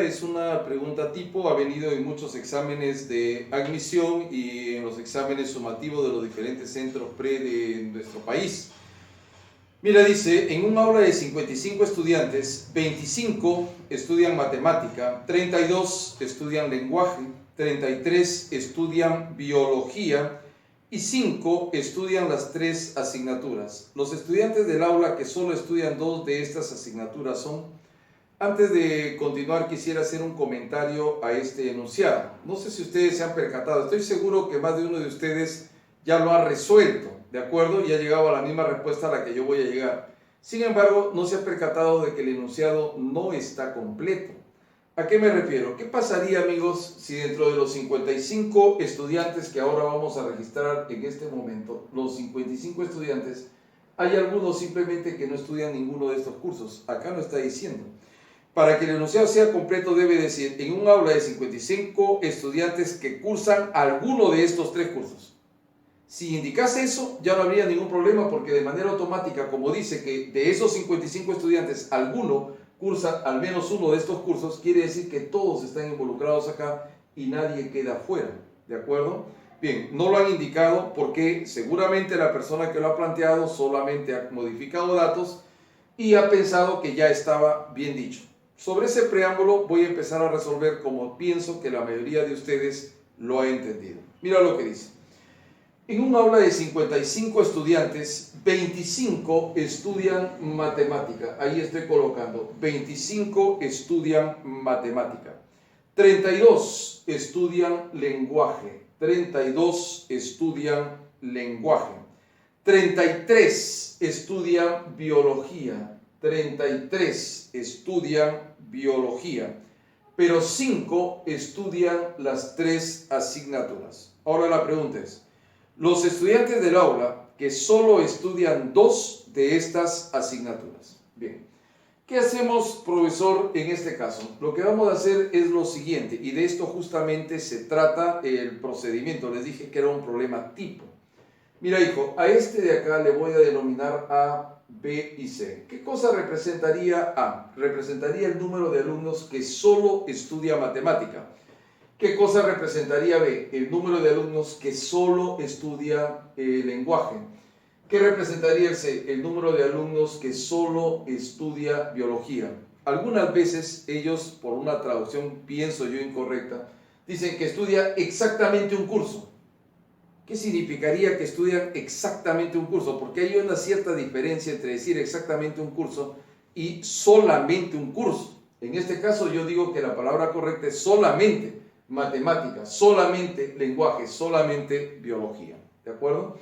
es una pregunta tipo, ha venido en muchos exámenes de admisión y en los exámenes sumativos de los diferentes centros pre de nuestro país. Mira, dice, en un aula de 55 estudiantes, 25 estudian matemática, 32 estudian lenguaje, 33 estudian biología y 5 estudian las 3 asignaturas. Los estudiantes del aula que solo estudian 2 de estas asignaturas son... Antes de continuar, quisiera hacer un comentario a este enunciado. No sé si ustedes se han percatado, estoy seguro que más de uno de ustedes ya lo ha resuelto, ¿de acuerdo? Y ha llegado a la misma respuesta a la que yo voy a llegar. Sin embargo, no se ha percatado de que el enunciado no está completo. ¿A qué me refiero? ¿Qué pasaría, amigos, si dentro de los 55 estudiantes que ahora vamos a registrar en este momento, los 55 estudiantes, hay algunos simplemente que no estudian ninguno de estos cursos? Acá no está diciendo. Para que el enunciado sea completo debe decir, en un aula de 55 estudiantes que cursan alguno de estos 3 cursos. Si indicase eso, ya no habría ningún problema porque de manera automática, como dice que de esos 55 estudiantes, alguno cursa al menos uno de estos cursos, quiere decir que todos están involucrados acá y nadie queda fuera, ¿de acuerdo? Bien, no lo han indicado porque seguramente la persona que lo ha planteado solamente ha modificado datos y ha pensado que ya estaba bien dicho. Sobre ese preámbulo voy a empezar a resolver como pienso que la mayoría de ustedes lo ha entendido. Mira lo que dice. En un aula de 55 estudiantes, 25 estudian matemática. Ahí estoy colocando, 25 estudian matemática. 32 estudian lenguaje. 32 estudian lenguaje. 33 estudian biología. 33 estudian biología, pero 5 estudian las 3 asignaturas. Ahora la pregunta es, los estudiantes del aula que solo estudian 2 de estas asignaturas. Bien, ¿qué hacemos, profesor, en este caso? Lo que vamos a hacer es lo siguiente, y de esto justamente se trata el procedimiento. Les dije que era un problema tipo. Mira, hijo, a este de acá le voy a denominar A, B y C. ¿Qué cosa representaría A? Representaría el número de alumnos que solo estudia matemática. ¿Qué cosa representaría B? El número de alumnos que solo estudia lenguaje. ¿Qué representaría el C? El número de alumnos que solo estudia biología. Algunas veces ellos, por una traducción, pienso yo incorrecta, dicen que estudia exactamente un curso. ¿Qué significaría que estudian exactamente un curso? Porque hay una cierta diferencia entre decir exactamente un curso y solamente un curso. En este caso yo digo que la palabra correcta es solamente matemáticas, solamente lenguaje, solamente biología. ¿De acuerdo?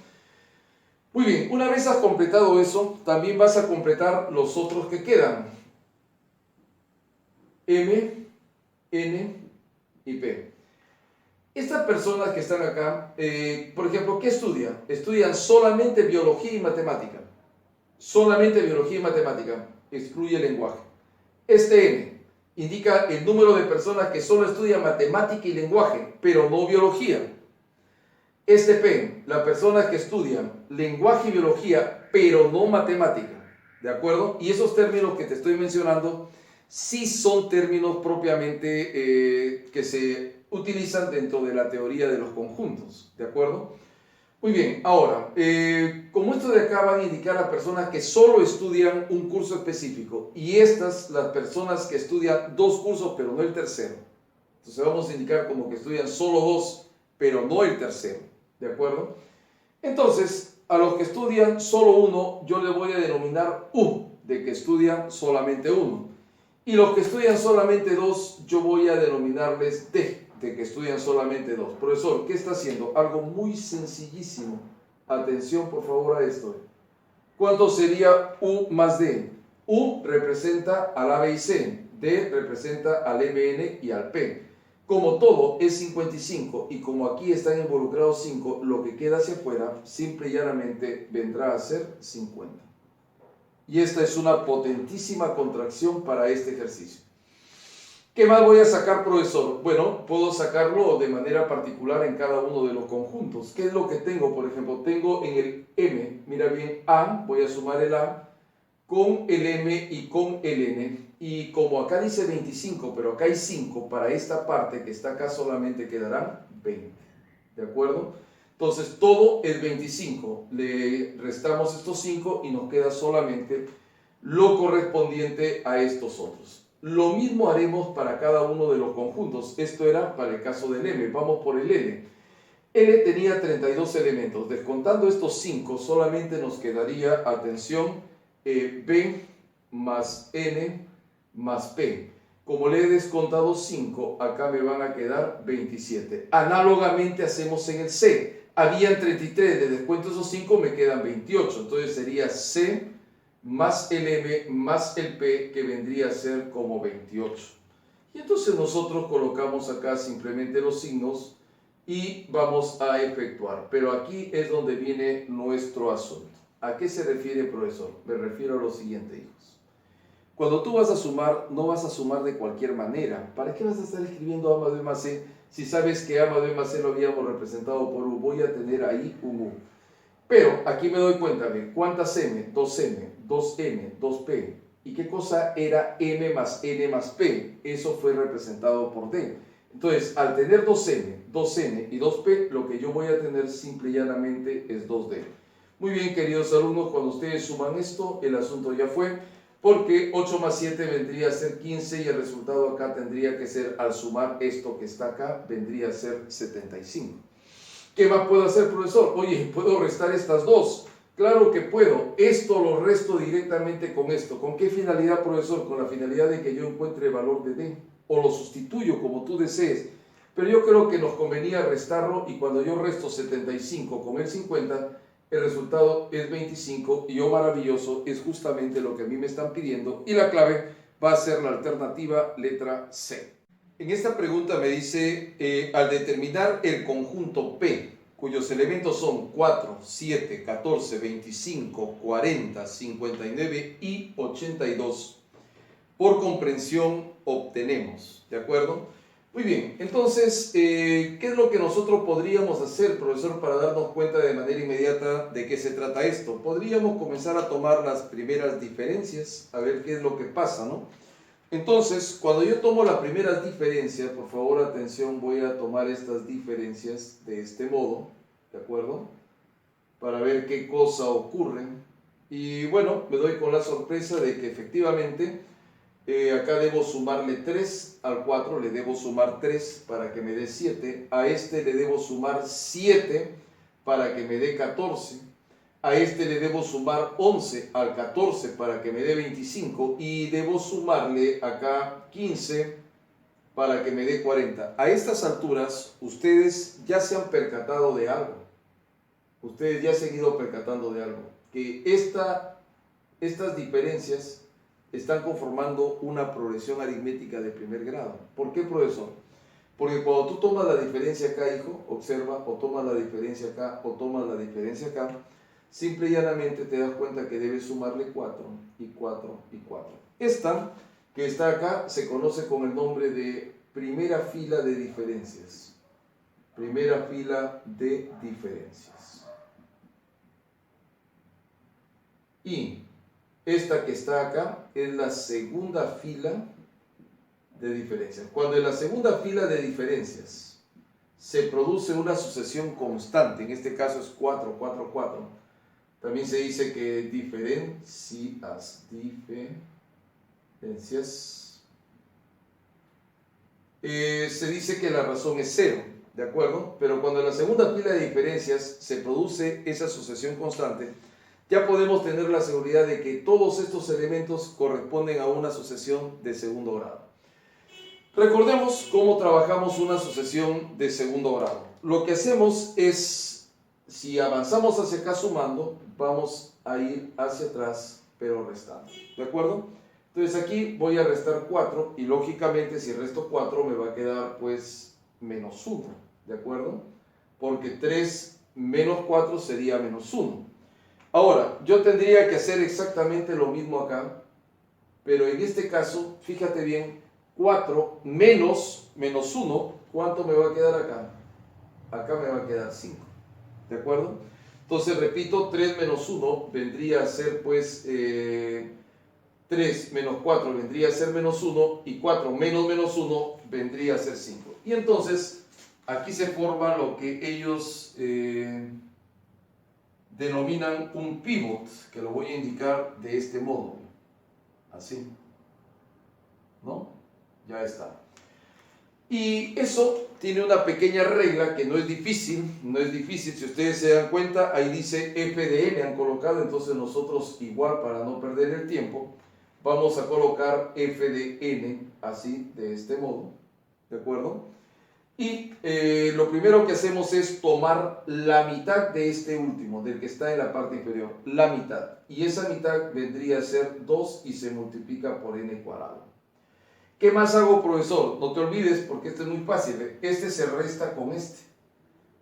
Muy bien, una vez has completado eso, también vas a completar los otros que quedan. M, N y P. Estas personas que están acá, por ejemplo, ¿qué estudian? Estudian solamente biología y matemática. Solamente biología y matemática. Excluye el lenguaje. Este N indica el número de personas que solo estudian matemática y lenguaje, pero no biología. Este P, las personas que estudian lenguaje y biología, pero no matemática. ¿De acuerdo? Y esos términos que te estoy mencionando sí son términos propiamente que se utilizan dentro de la teoría de los conjuntos, ¿de acuerdo? Muy bien, ahora, como esto de acá van a indicar a personas que solo estudian un curso específico y estas, las personas que estudian 2 cursos pero no el tercero. Entonces vamos a indicar como que estudian solo 2 pero no el tercero, ¿de acuerdo? Entonces, a los que estudian solo 1 yo le voy a denominar U, de que estudian solamente 1. Y los que estudian solamente 2 yo voy a denominarles D, de que estudian solamente 2. Profesor, ¿qué está haciendo? Algo muy sencillísimo. Atención, por favor, a esto. ¿Cuánto sería U más D? U representa al A, B y C. D representa al M, N y al P. Como todo es 55 y como aquí están involucrados 5, lo que queda hacia afuera simple y llanamente vendrá a ser 50. Y esta es una potentísima contracción para este ejercicio. ¿Qué más voy a sacar, profesor? Bueno, puedo sacarlo de manera particular en cada uno de los conjuntos. ¿Qué es lo que tengo? Por ejemplo, tengo en el M, mira bien, A, voy a sumar el A, con el M y con el N. y como acá dice 25, pero acá hay 5, para esta parte que está acá solamente quedarán 20, ¿de acuerdo? Entonces todo es 25, le restamos estos 5 y nos queda solamente lo correspondiente a estos otros. Lo mismo haremos para cada uno de los conjuntos. Esto era para el caso del M. Vamos por el L. L tenía 32 elementos. Descontando estos 5, solamente nos quedaría, atención, B más N más P. Como le he descontado 5, acá me van a quedar 27. Análogamente hacemos en el C. Habían 33, le descuento esos 5, me quedan 28. Entonces sería C más el M más el P, que vendría a ser como 28. Y entonces nosotros colocamos acá simplemente los signos y vamos a efectuar. Pero aquí es donde viene nuestro asunto. ¿A qué se refiere, profesor? Me refiero a lo siguiente, hijos. Cuando tú vas a sumar, no vas a sumar de cualquier manera. ¿Para qué vas a estar escribiendo A más B más C si sabes que A más B más C lo habíamos representado por U? Voy a tener ahí un U. Pero aquí me doy cuenta de cuántas M, 2M, 2N, 2P. ¿Y qué cosa era M más N más P? Eso fue representado por D. Entonces, al tener 2M, 2N y 2P, lo que yo voy a tener simple y llanamente es 2D. Muy bien, queridos alumnos, cuando ustedes suman esto, el asunto ya fue, porque 8 más 7 vendría a ser 15 y el resultado acá tendría que ser, al sumar esto que está acá, vendría a ser 75. ¿Qué más puedo hacer, profesor? Oye, ¿puedo restar estas dos? Claro que puedo. Esto lo resto directamente con esto. ¿Con qué finalidad, profesor? Con la finalidad de que yo encuentre el valor de D. O lo sustituyo como tú desees. Pero yo creo que nos convenía restarlo y cuando yo resto 75 con el 50, el resultado es 25 y oh maravilloso, es justamente lo que a mí me están pidiendo y la clave va a ser la alternativa letra C. En esta pregunta me dice, al determinar el conjunto P, cuyos elementos son 4, 7, 14, 25, 40, 59 y 82, por comprensión obtenemos, ¿de acuerdo? Muy bien, entonces, ¿qué es lo que nosotros podríamos hacer, profesor, para darnos cuenta de manera inmediata de qué se trata esto? Podríamos comenzar a tomar las primeras diferencias, a ver qué es lo que pasa, ¿no? Entonces, cuando yo tomo las primeras diferencias, por favor, atención, voy a tomar estas diferencias de este modo, ¿de acuerdo? Para ver qué cosa ocurre. Y bueno, me doy con la sorpresa de que efectivamente acá debo sumarle 3 al 4, le debo sumar 3 para que me dé 7. A este le debo sumar 7 para que me dé 14. A este le debo sumar 11 al 14 para que me dé 25 y debo sumarle acá 15 para que me dé 40. A estas alturas ustedes ya se han percatado de algo. Ustedes ya se han ido percatando de algo. Que estas diferencias están conformando una progresión aritmética de primer grado. ¿Por qué, profesor? Porque cuando tú tomas la diferencia acá, hijo, observa, o tomas la diferencia acá, o tomas la diferencia acá, simple y llanamente te das cuenta que debes sumarle 4 y 4 y 4. Esta que está acá se conoce con el nombre de primera fila de diferencias. Primera fila de diferencias. Y esta que está acá es la segunda fila de diferencias. Cuando en la segunda fila de diferencias se produce una sucesión constante, en este caso es 4, 4, 4, también se dice que diferencias, se dice que la razón es 0, ¿de acuerdo? Pero cuando en la segunda fila de diferencias se produce esa sucesión constante, ya podemos tener la seguridad de que todos estos elementos corresponden a una sucesión de segundo grado. Recordemos cómo trabajamos una sucesión de segundo grado. Lo que hacemos es, si avanzamos hacia acá sumando, vamos a ir hacia atrás, pero restando. ¿De acuerdo? Entonces aquí voy a restar 4 y lógicamente si resto 4 me va a quedar pues menos 1. ¿De acuerdo? Porque 3 menos 4 sería menos 1. Ahora, yo tendría que hacer exactamente lo mismo acá, pero en este caso, fíjate bien, 4 menos 1, ¿cuánto me va a quedar acá? Acá me va a quedar 5, ¿de acuerdo? Entonces, repito, 3 menos 1 vendría a ser pues 3 menos 4 vendría a ser menos 1 y 4 menos menos 1 vendría a ser 5. Y entonces aquí se forma lo que ellos denominan un pivot, que lo voy a indicar de este modo, así, ¿no? Ya está. Y eso tiene una pequeña regla que no es difícil, si ustedes se dan cuenta, ahí dice f de n han colocado, entonces nosotros igual para no perder el tiempo, vamos a colocar f de n así, de este modo, ¿de acuerdo? Y lo primero que hacemos es tomar la mitad de este último, del que está en la parte inferior, la mitad. Y esa mitad vendría a ser 2 y se multiplica por n cuadrado. ¿Qué más hago, profesor? No te olvides, porque esto es muy fácil. Este se resta con este.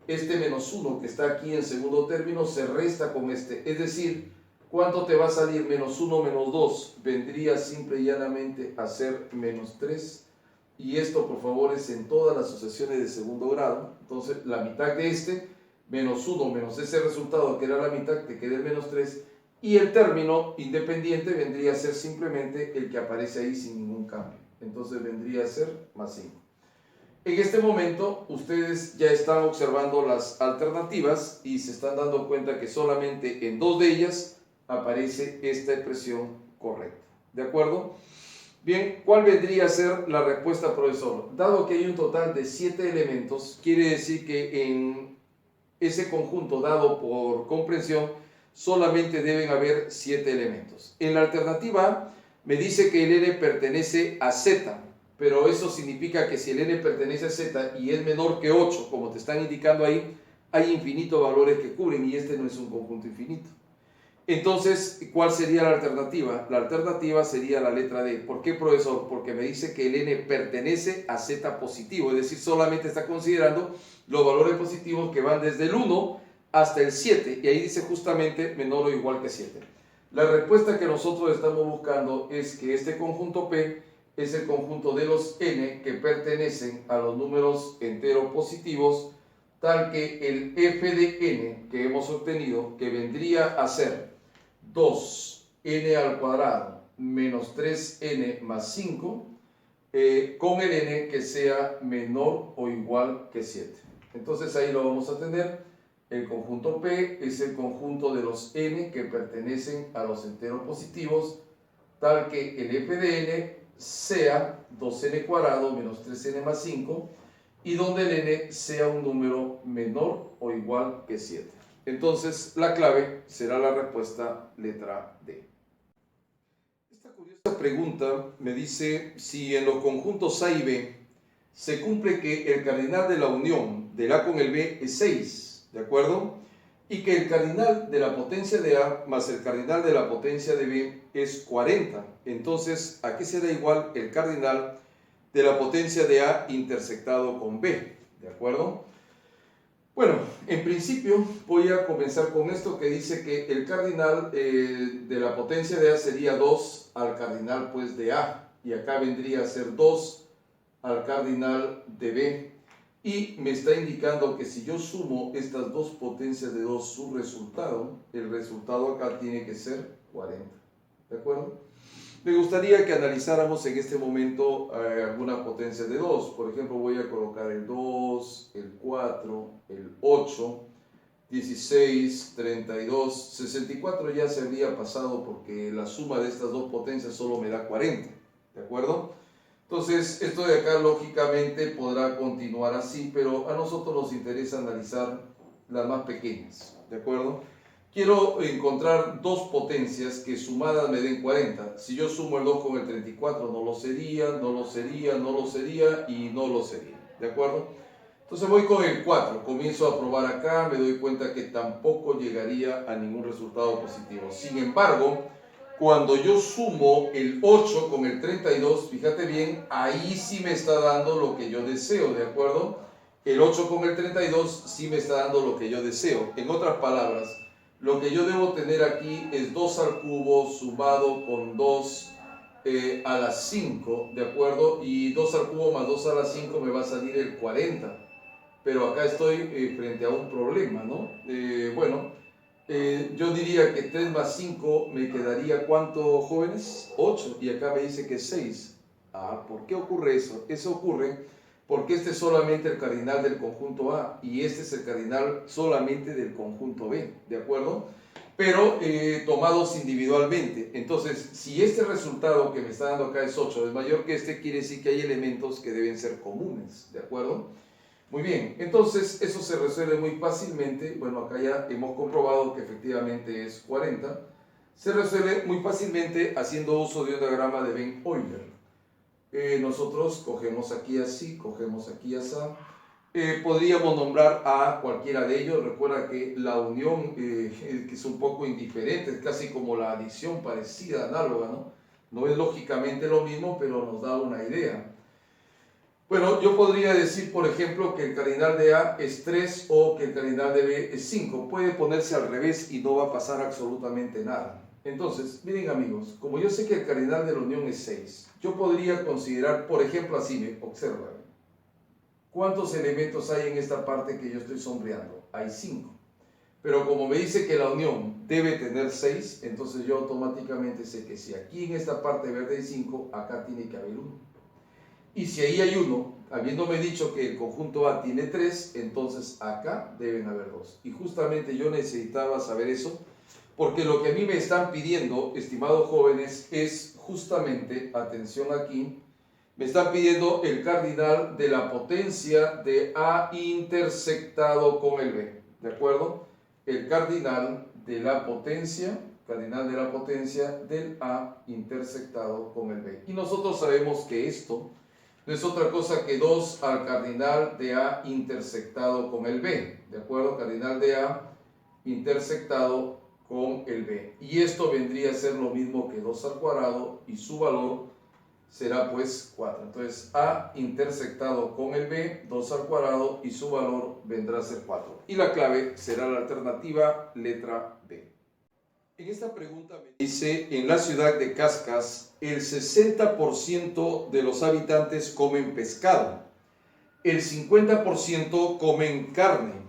Este menos 1 que está aquí en segundo término se resta con este. Es decir, ¿cuánto te va a salir? Menos 1 menos 2 vendría simple y llanamente a ser menos 3. Y esto, por favor, es en todas las sucesiones de segundo grado. Entonces, la mitad de este, menos 1 menos ese resultado que era la mitad, te queda el menos 3. Y el término independiente vendría a ser simplemente el que aparece ahí sin ningún cambio. Entonces, vendría a ser más 5. En este momento, ustedes ya están observando las alternativas y se están dando cuenta que solamente en 2 de ellas aparece esta expresión correcta. ¿De acuerdo? Bien, ¿cuál vendría a ser la respuesta, profesor? Dado que hay un total de 7 elementos, quiere decir que en ese conjunto dado por comprensión solamente deben haber 7 elementos. En la alternativa A me dice que el n pertenece a z, pero eso significa que si el n pertenece a z y es menor que 8, como te están indicando ahí, hay infinitos valores que cubren y este no es un conjunto infinito. Entonces, ¿cuál sería la alternativa? La alternativa sería la letra D. ¿Por qué, profesor? Porque me dice que el n pertenece a z positivo, es decir, solamente está considerando los valores positivos que van desde el 1 hasta el 7, y ahí dice justamente menor o igual que 7. La respuesta que nosotros estamos buscando es que este conjunto P es el conjunto de los n que pertenecen a los números enteros positivos, tal que el f de n que hemos obtenido, que vendría a ser 2n al cuadrado menos 3n más 5, con el n que sea menor o igual que 7. Entonces ahí lo vamos a tener. El conjunto P es el conjunto de los n que pertenecen a los enteros positivos, tal que el f de n sea 2n cuadrado menos 3n más 5, y donde el n sea un número menor o igual que 7. Entonces, la clave será la respuesta letra D. Esta curiosa pregunta me dice si en los conjuntos A y B se cumple que el cardinal de la unión del A con el B es 6, ¿de acuerdo? Y que el cardinal de la potencia de A más el cardinal de la potencia de B es 40. Entonces, ¿a qué será igual el cardinal de la potencia de A intersectado con B? ¿De acuerdo? Bueno, en principio voy a comenzar con esto que dice que el cardinal de la potencia de A sería 2 al cardinal pues de A, y acá vendría a ser 2 al cardinal de B, y me está indicando que si yo sumo estas dos potencias de 2 su resultado, el resultado acá tiene que ser 40, ¿de acuerdo? Me gustaría que analizáramos en este momento algunas potencias de 2. Por ejemplo, voy a colocar el 2, el 4, el 8, 16, 32, 64 ya se había pasado porque la suma de estas dos potencias solo me da 40, ¿de acuerdo? Entonces, esto de acá lógicamente podrá continuar así, pero a nosotros nos interesa analizar las más pequeñas, ¿de acuerdo? Quiero encontrar dos potencias que sumadas me den 40. Si yo sumo el 2 con el 34, no lo sería, no lo sería, no lo sería y no lo sería. ¿De acuerdo? Entonces voy con el 4. Comienzo a probar acá, me doy cuenta que tampoco llegaría a ningún resultado positivo. Sin embargo, cuando yo sumo el 8 con el 32, fíjate bien, ahí sí me está dando lo que yo deseo, ¿de acuerdo? El 8 con el 32 sí me está dando lo que yo deseo. En otras palabras, lo que yo debo tener aquí es 2 al cubo sumado con 2 a la 5, ¿de acuerdo? Y 2 al cubo más 2 a la 5 me va a salir el 40. Pero acá estoy frente a un problema, ¿no? Bueno, Yo diría que 3 más 5 me quedaría, ¿cuánto, jóvenes? 8, y acá me dice que 6. ¿Por qué ocurre eso? Eso ocurre porque este es solamente el cardinal del conjunto A y este es el cardinal solamente del conjunto B, ¿de acuerdo? Pero tomados individualmente. Entonces, si este resultado que me está dando acá es 8, es mayor que este, quiere decir que hay elementos que deben ser comunes, ¿de acuerdo? Muy bien, entonces eso se resuelve muy fácilmente. Bueno, acá ya hemos comprobado que efectivamente es 40. Se resuelve muy fácilmente haciendo uso de un diagrama de Venn-Euler. Nosotros cogemos aquí así, cogemos aquí así. Podríamos nombrar a cualquiera de ellos. Recuerda que la unión que es un poco indiferente, es casi como la adición parecida, análoga, ¿no? No es lógicamente lo mismo, pero nos da una idea. Bueno, yo podría decir, por ejemplo, que el cardinal de A es 3 o que el cardinal de B es 5. Puede ponerse al revés y no va a pasar absolutamente nada. Entonces, miren amigos, como yo sé que el cardinal de la unión es 6, yo podría considerar, por ejemplo, así, me observa, ¿cuántos elementos hay en esta parte que yo estoy sombreando? Hay 5. Pero como me dice que la unión debe tener 6, entonces yo automáticamente sé que si aquí en esta parte verde hay 5, acá tiene que haber 1. Y si ahí hay 1, habiéndome dicho que el conjunto A tiene 3, entonces acá deben haber 2. Y justamente yo necesitaba saber eso, porque lo que a mí me están pidiendo, estimados jóvenes, es justamente, atención aquí, me están pidiendo el cardinal de la potencia de A intersectado con el B, ¿de acuerdo? El cardinal de la potencia del A intersectado con el B. Y nosotros sabemos que esto no es otra cosa que 2 al cardinal de A intersectado con el B, ¿de acuerdo? Cardinal de A intersectado con el B. Y esto vendría a ser lo mismo que 2 al cuadrado y su valor será pues 4. Entonces A intersectado con el B, 2 al cuadrado y su valor vendrá a ser 4. Y la clave será la alternativa letra B. En esta pregunta me dice, en la ciudad de Cascas, el 60% de los habitantes comen pescado, el 50% comen carne,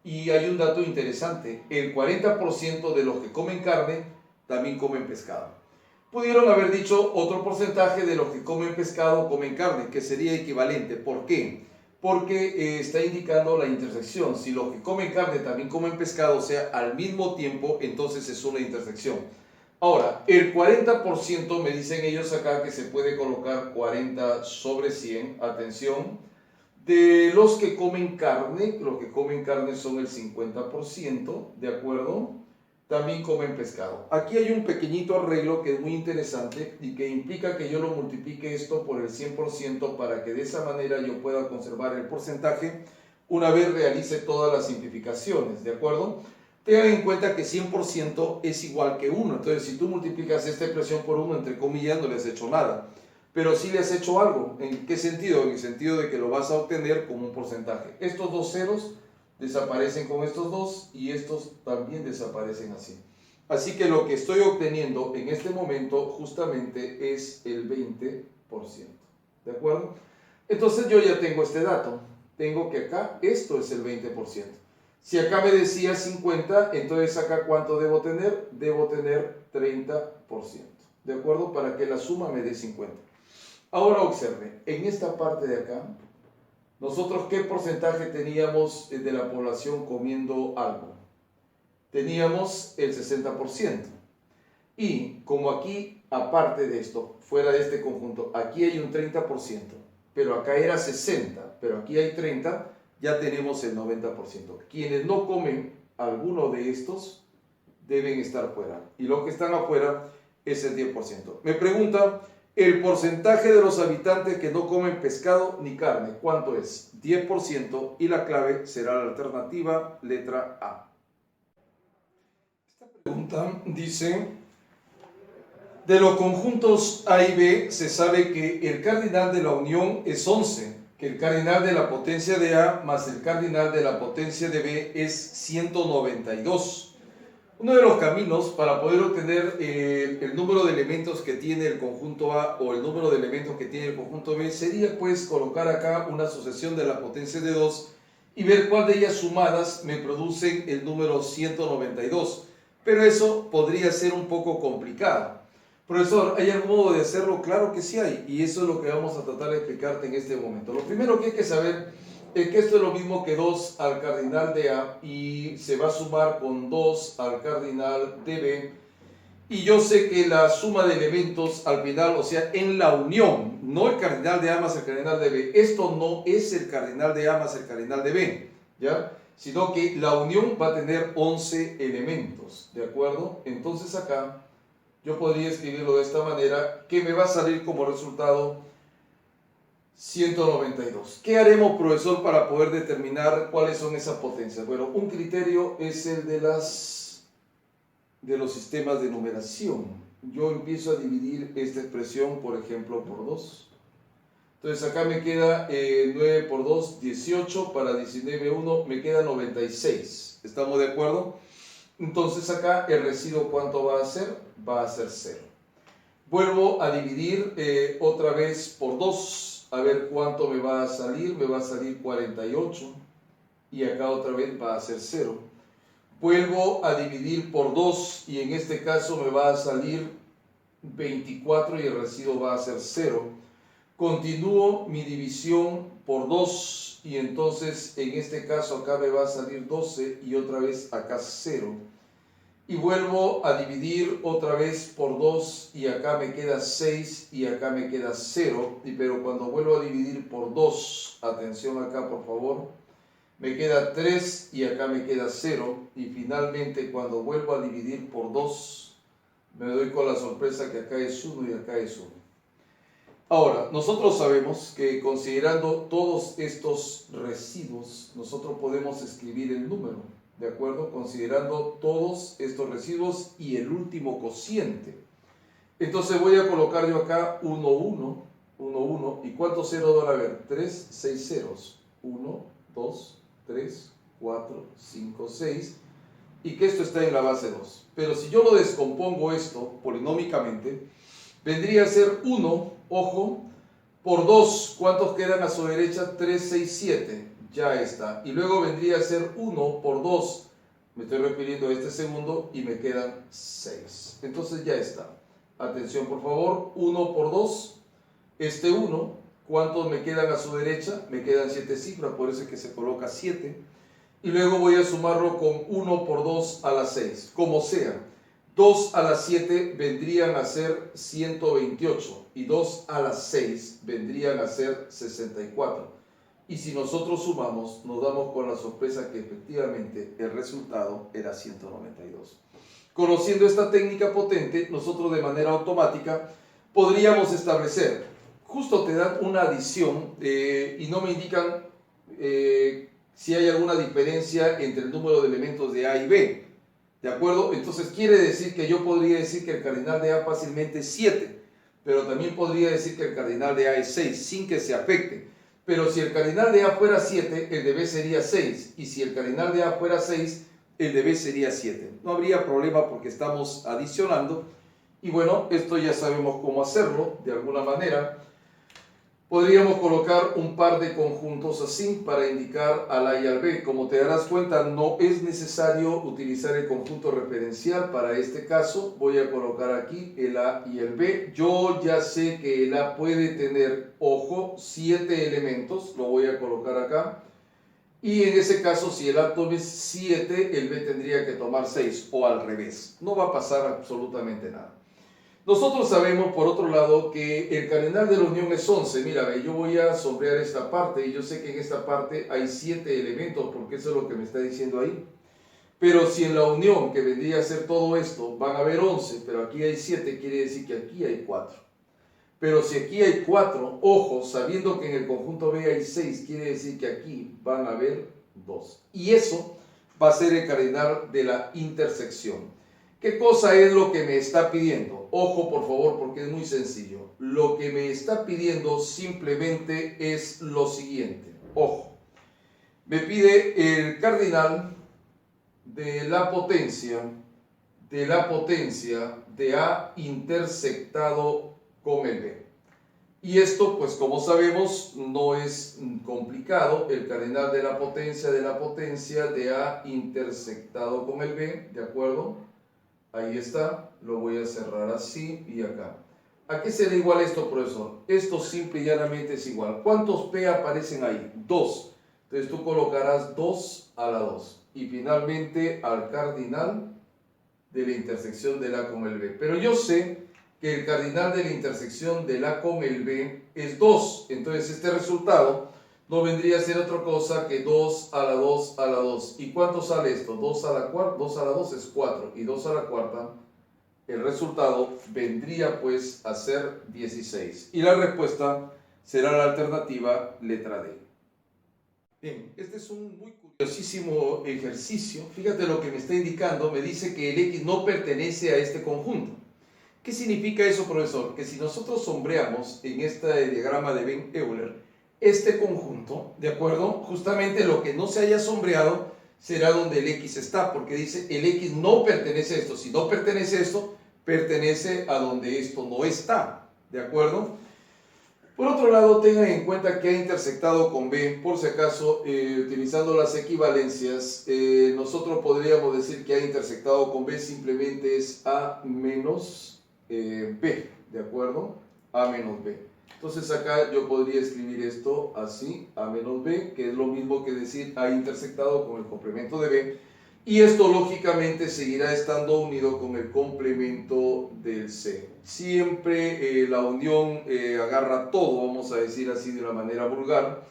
y hay un dato interesante, el 40% de los que comen carne también comen pescado. Pudieron haber dicho otro porcentaje de los que comen pescado comen carne, que sería equivalente. ¿Por qué? Porque está indicando la intersección. Si los que comen carne también comen pescado, o sea, al mismo tiempo, entonces es una intersección. Ahora, el 40% me dicen ellos acá que se puede colocar 40 sobre 100, atención, de los que comen carne son el 50%, ¿de acuerdo? También comen pescado. Aquí hay un pequeñito arreglo que es muy interesante y que implica que yo lo multiplique esto por el 100% para que de esa manera yo pueda conservar el porcentaje una vez realice todas las simplificaciones, ¿de acuerdo? Tengan en cuenta que 100% es igual que 1, entonces si tú multiplicas esta expresión por 1, entre comillas, no le has hecho nada, pero sí le has hecho algo. ¿En qué sentido? En el sentido de que lo vas a obtener como un porcentaje. Estos dos ceros desaparecen con estos dos y estos también desaparecen así. Así que lo que estoy obteniendo en este momento justamente es el 20%. ¿De acuerdo? Entonces yo ya tengo este dato. Tengo que acá esto es el 20%. Si acá me decía 50, entonces acá ¿cuánto debo tener? Debo tener 30%. ¿De acuerdo? Para que la suma me dé 50. Ahora observe, en esta parte de acá, nosotros ¿qué porcentaje teníamos de la población comiendo algo? Teníamos el 60%. Y como aquí, aparte de esto, fuera de este conjunto, aquí hay un 30%, pero acá era 60, pero aquí hay 30, ya tenemos el 90%. Quienes no comen alguno de estos deben estar fuera. Y los que están afuera es el 10%. Me pregunta, el porcentaje de los habitantes que no comen pescado ni carne, ¿cuánto es? 10%, y la clave será la alternativa letra A. Esta pregunta dice, de los conjuntos A y B se sabe que el cardinal de la unión es 11, que el cardinal de la potencia de A más el cardinal de la potencia de B es 192. Uno de los caminos para poder obtener el número de elementos que tiene el conjunto A o el número de elementos que tiene el conjunto B sería pues colocar acá una sucesión de la potencia de 2 y ver cuál de ellas sumadas me producen el número 192. Pero eso podría ser un poco complicado. Profesor, ¿hay algún modo de hacerlo? Claro que sí hay, y eso es lo que vamos a tratar de explicarte en este momento. Lo primero que hay que saber es que esto es lo mismo que 2 al cardinal de A y se va a sumar con 2 al cardinal de B. Y yo sé que la suma de elementos al final, o sea, en la unión, no el cardinal de A más el cardinal de B, esto no es el cardinal de A más el cardinal de B, ¿ya? Sino que la unión va a tener 11 elementos, ¿de acuerdo? Entonces acá yo podría escribirlo de esta manera, que me va a salir como resultado 192. ¿Qué haremos, profesor, para poder determinar cuáles son esas potencias? Bueno, un criterio es el de los sistemas de numeración. Yo empiezo a dividir esta expresión, por ejemplo, por 2. Entonces acá me queda 9 por 2, 18, para 19, 1, me queda 96. ¿Estamos de acuerdo? Entonces acá el residuo, ¿cuánto va a ser? Va a ser 0. Vuelvo a dividir otra vez por 2, a ver cuánto me va a salir. Me va a salir 48, y acá otra vez va a ser 0. Vuelvo a dividir por 2 y en este caso me va a salir 24 y el residuo va a ser 0. Continúo mi división por 2 y entonces en este caso acá me va a salir 12 y otra vez acá 0. Y vuelvo a dividir otra vez por 2 y acá me queda 6 y acá me queda 0. Pero cuando vuelvo a dividir por 2, atención acá por favor, me queda 3 y acá me queda 0. Y finalmente cuando vuelvo a dividir por 2, me doy con la sorpresa que acá es 1 y acá es 1. Ahora, nosotros sabemos que considerando todos estos residuos, nosotros podemos escribir el número, ¿de acuerdo? Considerando todos estos residuos y el último cociente. Entonces voy a colocar yo acá 1, 1, 1, 1. ¿Y cuántos ceros van a haber? 3, 6 ceros. 1, 2, 3, 4, 5, 6. Y que esto está en la base 2. Pero si yo lo descompongo esto polinómicamente, vendría a ser 1, ojo, por 2. ¿Cuántos quedan a su derecha? 3, 6, 7. Ya está. Y luego vendría a ser 1 por 2. Me estoy refiriendo a este segundo y me quedan 6. Entonces ya está. Atención por favor. 1 por 2. Este 1. ¿Cuántos me quedan a su derecha? Me quedan 7 cifras, por eso es que se coloca 7. Y luego voy a sumarlo con 1 por 2 a la 6. Como sea. 2 a la 7 vendrían a ser 128 y 2 a la 6 vendrían a ser 64. Y si nosotros sumamos, nos damos con la sorpresa que efectivamente el resultado era 192. Conociendo esta técnica potente, nosotros de manera automática podríamos establecer, justo te dan una adición y no me indican si hay alguna diferencia entre el número de elementos de A y B. ¿De acuerdo? Entonces quiere decir que yo podría decir que el cardinal de A fácilmente es 7, pero también podría decir que el cardinal de A es 6, sin que se afecte. Pero si el cardinal de A fuera 7, el de B sería 6, y si el cardinal de A fuera 6, el de B sería 7. No habría problema porque estamos adicionando, y bueno, esto ya sabemos cómo hacerlo, de alguna manera. Podríamos colocar un par de conjuntos así para indicar al A y al B. Como te darás cuenta, no es necesario utilizar el conjunto referencial para este caso. Voy a colocar aquí el A y el B. Yo ya sé que el A puede tener, ojo, 7 elementos. Lo voy a colocar acá. Y en ese caso, si el A toma 7, el B tendría que tomar 6 o al revés. No va a pasar absolutamente nada. Nosotros sabemos, por otro lado, que el cardinal de la unión es 11. Mira, yo voy a sombrear esta parte y yo sé que en esta parte hay 7 elementos, porque eso es lo que me está diciendo ahí. Pero si en la unión, que vendría a ser todo esto, van a haber 11, pero aquí hay 7, quiere decir que aquí hay 4. Pero si aquí hay 4, ojo, sabiendo que en el conjunto B hay 6, quiere decir que aquí van a haber 2. Y eso va a ser el cardinal de la intersección. ¿Qué cosa es lo que me está pidiendo? Ojo, por favor, porque es muy sencillo. Lo que me está pidiendo simplemente es lo siguiente. Ojo. Me pide el cardinal de la potencia de A intersectado con el B. Y esto, pues como sabemos, no es complicado. El cardinal de la potencia de A intersectado con el B, ¿de acuerdo? Ahí está, lo voy a cerrar así y acá. ¿A qué será igual esto, profesor? Esto simple y llanamente es igual. ¿Cuántos P aparecen ahí? 2. Entonces tú colocarás 2 a la 2. Y finalmente al cardinal de la intersección del A con el B. Pero yo sé que el cardinal de la intersección del A con el B es 2. Entonces este resultado no vendría a ser otra cosa que 2 a la 2 a la 2. ¿Y cuánto sale esto? 2 a la cuarta, 2 a la 2 es 4 y 2 a la cuarta, el resultado vendría pues a ser 16. Y la respuesta será la alternativa letra D. Bien, este es un muy curiosísimo ejercicio. Fíjate lo que me está indicando, me dice que el X no pertenece a este conjunto. ¿Qué significa eso, profesor? Que si nosotros sombreamos en este diagrama de Ben-Euler este conjunto, ¿de acuerdo? Justamente lo que no se haya sombreado será donde el X está, porque dice el X no pertenece a esto. Si no pertenece a esto, pertenece a donde esto no está, ¿de acuerdo? Por otro lado, tengan en cuenta que ha intersectado con B, por si acaso, utilizando las equivalencias, nosotros podríamos decir que ha intersectado con B simplemente es A menos B, ¿de acuerdo? A menos B. Entonces acá yo podría escribir esto así, A menos B, que es lo mismo que decir ha intersectado con el complemento de B, y esto lógicamente seguirá estando unido con el complemento del C. Siempre la unión agarra todo, vamos a decir así de una manera vulgar,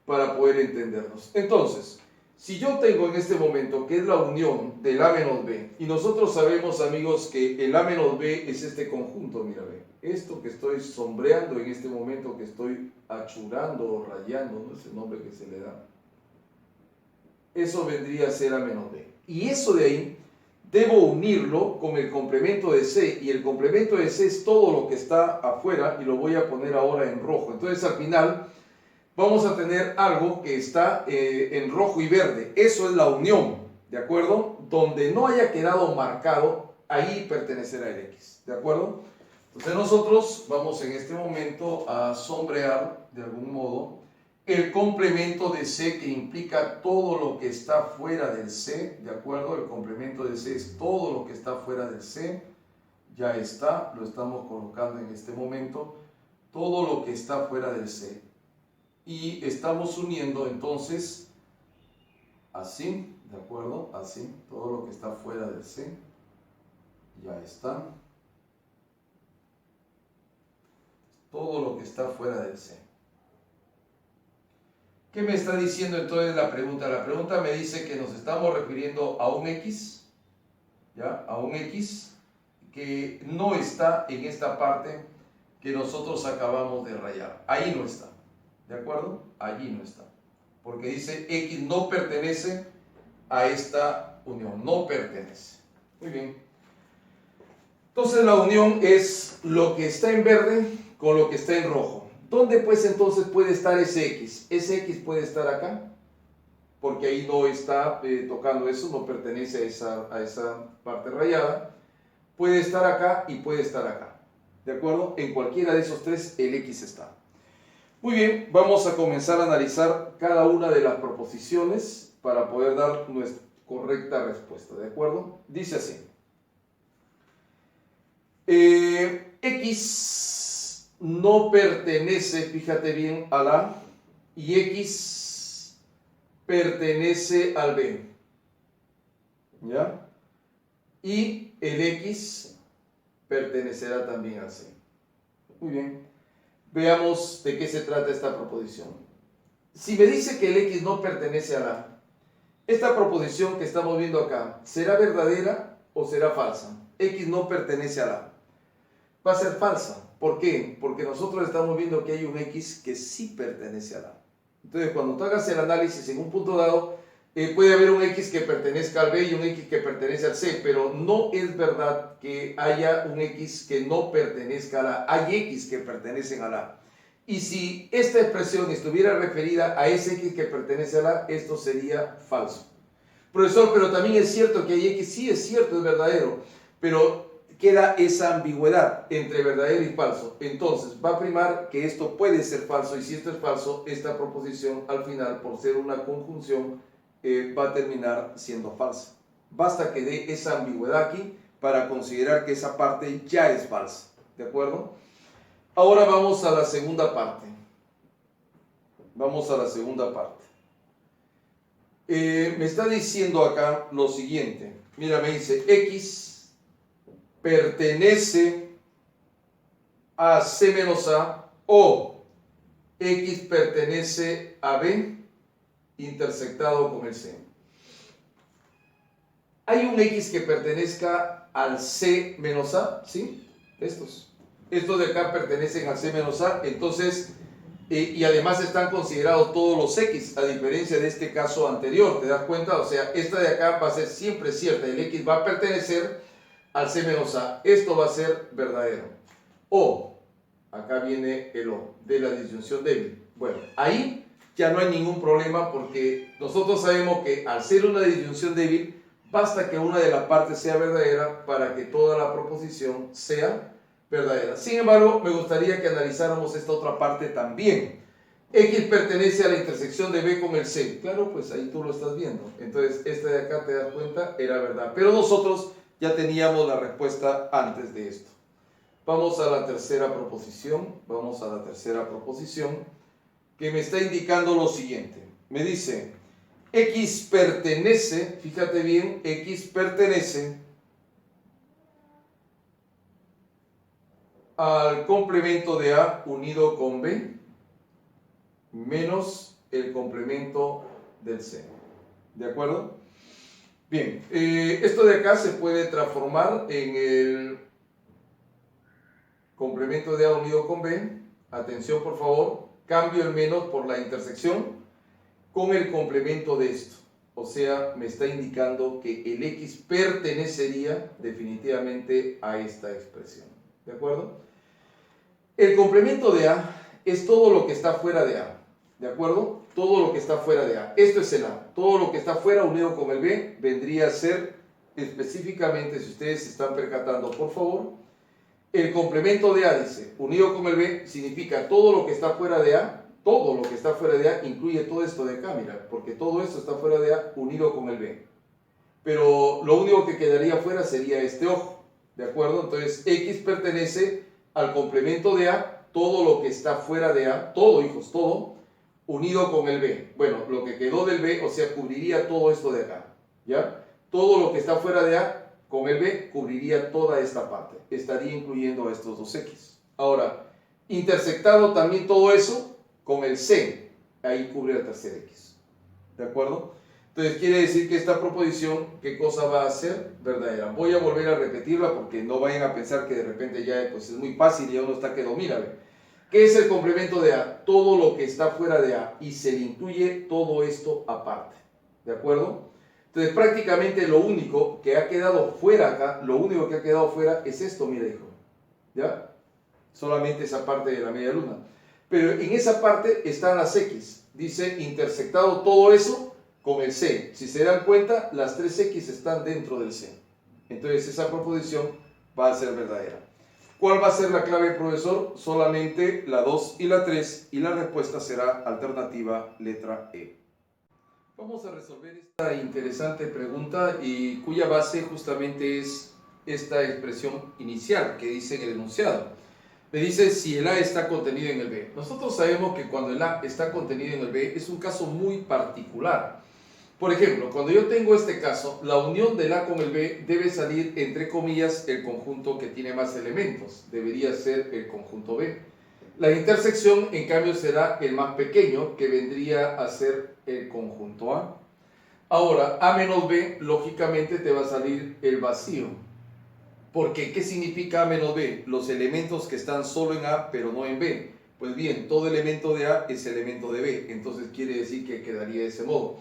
para poder entendernos. Entonces, si yo tengo en este momento que es la unión del A menos B, y nosotros sabemos, amigos, que el A menos B es este conjunto, mira, ve, esto que estoy sombreando en este momento, que estoy achurando o rayando, no es el nombre que se le da, eso vendría a ser A menos B. Y eso de ahí debo unirlo con el complemento de C, y el complemento de C es todo lo que está afuera, y lo voy a poner ahora en rojo. Entonces al final vamos a tener algo que está en rojo y verde. Eso es la unión, ¿de acuerdo? Donde no haya quedado marcado, ahí pertenecerá el X, ¿de acuerdo? Entonces nosotros vamos en este momento a sombrear de algún modo el complemento de C, que implica todo lo que está fuera del C, ¿de acuerdo? El complemento de C es todo lo que está fuera del C. Ya está, lo estamos colocando en este momento. Todo lo que está fuera del C. Y estamos uniendo entonces así, ¿de acuerdo? Así, todo lo que está fuera del C. Ya está. Todo lo que está fuera del C. ¿Qué me está diciendo entonces la pregunta? La pregunta me dice que nos estamos refiriendo a un X, ¿ya? A un X que no está en esta parte que nosotros acabamos de rayar. Ahí no está, ¿de acuerdo? Allí no está. Porque dice X no pertenece a esta unión, no pertenece. Muy bien. Entonces la unión es lo que está en verde con lo que está en rojo. ¿Dónde pues entonces puede estar ese X? Ese X puede estar acá, porque ahí no está tocando eso, no pertenece a esa parte rayada. Puede estar acá y puede estar acá, ¿de acuerdo? En cualquiera de esos tres el X está. Muy bien, vamos a comenzar a analizar cada una de las proposiciones para poder dar nuestra correcta respuesta, ¿de acuerdo? Dice así. X no pertenece, fíjate bien, al A, y X pertenece al B, ¿ya? Y el X pertenecerá también al C. Muy bien, veamos de qué se trata esta proposición. Si me dice que el X no pertenece al A, esta proposición que estamos viendo acá, ¿será verdadera o será falsa? X no pertenece al A. Va a ser falsa. ¿Por qué? Porque nosotros estamos viendo que hay un X que sí pertenece al A. Entonces, cuando tú hagas el análisis en un punto dado, puede haber un X que pertenezca al B y un X que pertenece al C, pero no es verdad que haya un X que no pertenezca al A. Hay X que pertenecen al A. Y si esta expresión estuviera referida a ese X que pertenece al A, esto sería falso. Profesor, pero también es cierto que hay X, sí es cierto, es verdadero, pero queda esa ambigüedad entre verdadero y falso. Entonces va a primar que esto puede ser falso, y si esto es falso, esta proposición al final, por ser una conjunción, va a terminar siendo falsa. Basta que dé esa ambigüedad aquí para considerar que esa parte ya es falsa. ¿De acuerdo? Ahora vamos a la segunda parte. Vamos a la segunda parte. Me está diciendo acá lo siguiente. Mira, me dice X pertenece a C menos A, o X pertenece a B intersectado con el C. ¿Hay un X que pertenezca al C menos A? ¿Sí? Estos de acá pertenecen al C menos A, entonces, y además están considerados todos los X, a diferencia de este caso anterior, ¿te das cuenta? O sea, esta de acá va a ser siempre cierta, el X va a pertenecer al C menos A, esto va a ser verdadero. O, acá viene el O, de la disyunción débil. Bueno, ahí ya no hay ningún problema, porque nosotros sabemos que al ser una disyunción débil, basta que una de las partes sea verdadera para que toda la proposición sea verdadera. Sin embargo, me gustaría que analizáramos esta otra parte también. X pertenece a la intersección de B con el C. Claro, pues ahí tú lo estás viendo. Entonces, esta de acá, te das cuenta, era verdad. Pero nosotros ya teníamos la respuesta antes de esto. Vamos a la tercera proposición. Vamos a la tercera proposición, que me está indicando lo siguiente. Me dice, X pertenece, fíjate bien, X pertenece al complemento de A unido con B menos el complemento del C. ¿De acuerdo? Bien, esto de acá se puede transformar en el complemento de A unido con B. Atención, por favor, cambio el menos por la intersección con el complemento de esto. O sea, me está indicando que el X pertenecería definitivamente a esta expresión. ¿De acuerdo? El complemento de A es todo lo que está fuera de A. ¿De acuerdo? Todo lo que está fuera de A. Esto es el A. Todo lo que está fuera unido con el B vendría a ser específicamente, si ustedes se están percatando, por favor, el complemento de A, dice, unido con el B, significa todo lo que está fuera de A. Todo lo que está fuera de A incluye todo esto de acá, mira, porque todo esto está fuera de A unido con el B. Pero lo único que quedaría fuera sería este ojo. ¿De acuerdo? Entonces, X pertenece al complemento de A, todo lo que está fuera de A, todo, hijos, todo, unido con el B. Bueno, lo que quedó del B, o sea, cubriría todo esto de acá, ¿ya? Todo lo que está fuera de A con el B cubriría toda esta parte. Estaría incluyendo a estos dos X. Ahora, intersectado también todo eso con el C, ahí cubre el tercer X. ¿De acuerdo? Entonces quiere decir que esta proposición, ¿qué cosa va a ser? Verdadera. Voy a volver a repetirla porque no vayan a pensar que de repente ya pues, es muy fácil y ya uno está que domina. ¿Qué es el complemento de A? Todo lo que está fuera de A y se le incluye todo esto aparte. ¿De acuerdo? Entonces prácticamente lo único que ha quedado fuera acá, lo único que ha quedado fuera es esto, mira hijo. ¿Ya? Solamente esa parte de la media luna. Pero en esa parte están las X. Dice intersectado todo eso con el C. Si se dan cuenta, las tres X están dentro del C. Entonces esa proposición va a ser verdadera. ¿Cuál va a ser la clave, profesor? Solamente la 2 y la 3, y la respuesta será alternativa letra E. Vamos a resolver esta interesante pregunta y cuya base justamente es esta expresión inicial que dice en el enunciado. Me dice si el A está contenido en el B. Nosotros sabemos que cuando el A está contenido en el B es un caso muy particular. Por ejemplo, cuando yo tengo este caso, la unión del A con el B debe salir, entre comillas, el conjunto que tiene más elementos. Debería ser el conjunto B. La intersección, en cambio, será el más pequeño, que vendría a ser el conjunto A. Ahora, A menos B, lógicamente te va a salir el vacío. Porque, ¿qué significa A menos B? Los elementos que están solo en A, pero no en B. Pues bien, todo elemento de A es elemento de B. Entonces quiere decir que quedaría de ese modo.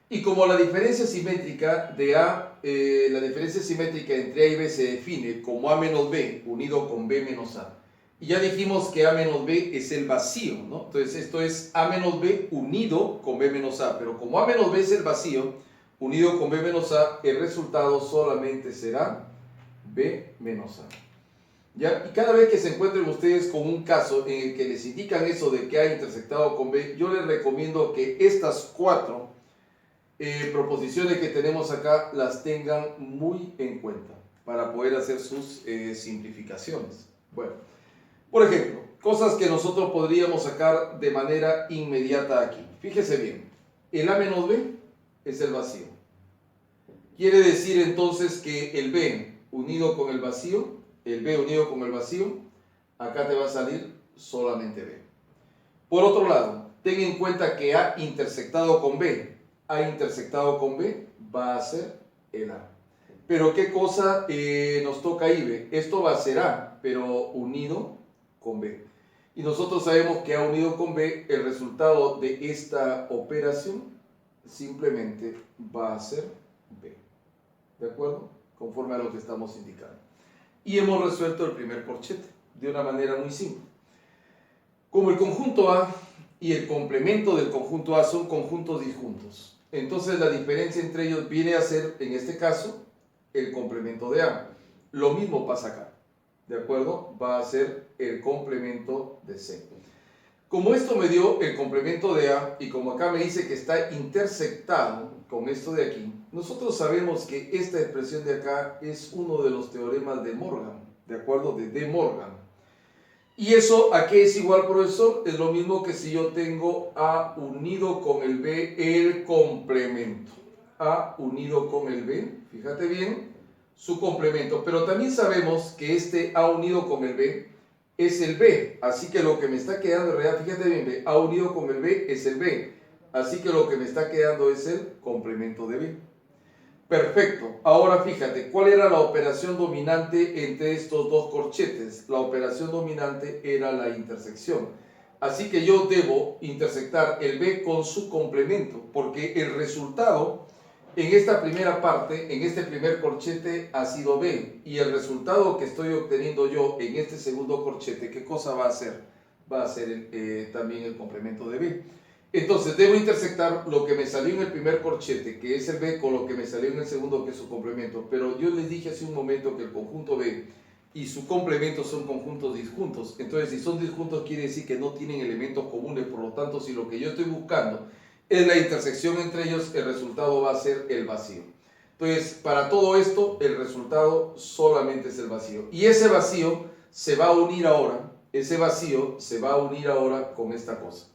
Y como la diferencia simétrica de A, la diferencia simétrica entre A y B se define como A menos B unido con B menos A. Y ya dijimos que A menos B es el vacío, ¿no? Entonces esto es A menos B unido con B menos A. Pero como A menos B es el vacío unido con B menos A, el resultado solamente será B menos A. ¿Ya? Y cada vez que se encuentren ustedes con un caso en el que les indican eso de que A intersectado con B, yo les recomiendo que estas 4 proposiciones que tenemos acá las tengan muy en cuenta para poder hacer sus simplificaciones. Bueno, por ejemplo, cosas que nosotros podríamos sacar de manera inmediata aquí. Fíjese bien, el A menos B es el vacío. Quiere decir entonces que el B unido con el vacío, acá te va a salir solamente B. Por otro lado, ten en cuenta que A intersectado con B va a ser el A. Pero ¿qué cosa nos toca ahí, B? Esto va a ser A, pero unido con B. Y nosotros sabemos que A unido con B, el resultado de esta operación simplemente va a ser B. ¿De acuerdo? Conforme a lo que estamos indicando. Y hemos resuelto el primer corchete de una manera muy simple. Como el conjunto A y el complemento del conjunto A son conjuntos disjuntos, entonces la diferencia entre ellos viene a ser, en este caso, el complemento de A. Lo mismo pasa acá, ¿de acuerdo? Va a ser el complemento de C. Como esto me dio el complemento de A y como acá me dice que está intersectado con esto de aquí, nosotros sabemos que esta expresión de acá es uno de los teoremas de Morgan, ¿de acuerdo? De De Morgan. ¿Y eso a qué es igual, profesor? Es lo mismo que si yo tengo A unido con el B, el complemento. A unido con el B, fíjate bien, su complemento. Pero también sabemos que este A unido con el B es el B. Así que lo que me está quedando en realidad, fíjate bien, B, A unido con el B es el B. Así que lo que me está quedando es el complemento de B. Perfecto. Ahora fíjate, ¿cuál era la operación dominante entre estos dos corchetes? La operación dominante era la intersección. Así que yo debo intersectar el B con su complemento, porque el resultado en esta primera parte, en este primer corchete, ha sido B. Y el resultado que estoy obteniendo yo en este segundo corchete, ¿qué cosa va a ser? Va a ser también el complemento de B. Entonces debo intersectar lo que me salió en el primer corchete, que es el B, con lo que me salió en el segundo, que es su complemento. Pero yo les dije hace un momento que el conjunto B y su complemento son conjuntos disjuntos. Entonces, si son disjuntos, quiere decir que no tienen elementos comunes. Por lo tanto, si lo que yo estoy buscando es la intersección entre ellos, el resultado va a ser el vacío. Entonces, para todo esto, el resultado solamente es el vacío. Y ese vacío se va a unir ahora, con esta cosa.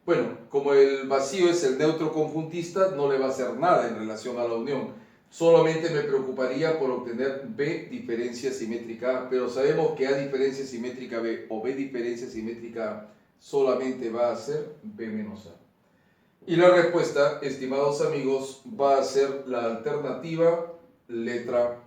Bueno, como el vacío es el neutro conjuntista, no le va a hacer nada en relación a la unión. Solamente me preocuparía por obtener B diferencia simétrica A, pero sabemos que A diferencia simétrica B o B diferencia simétrica A solamente va a ser B menos A. Y la respuesta, estimados amigos, va a ser la alternativa letra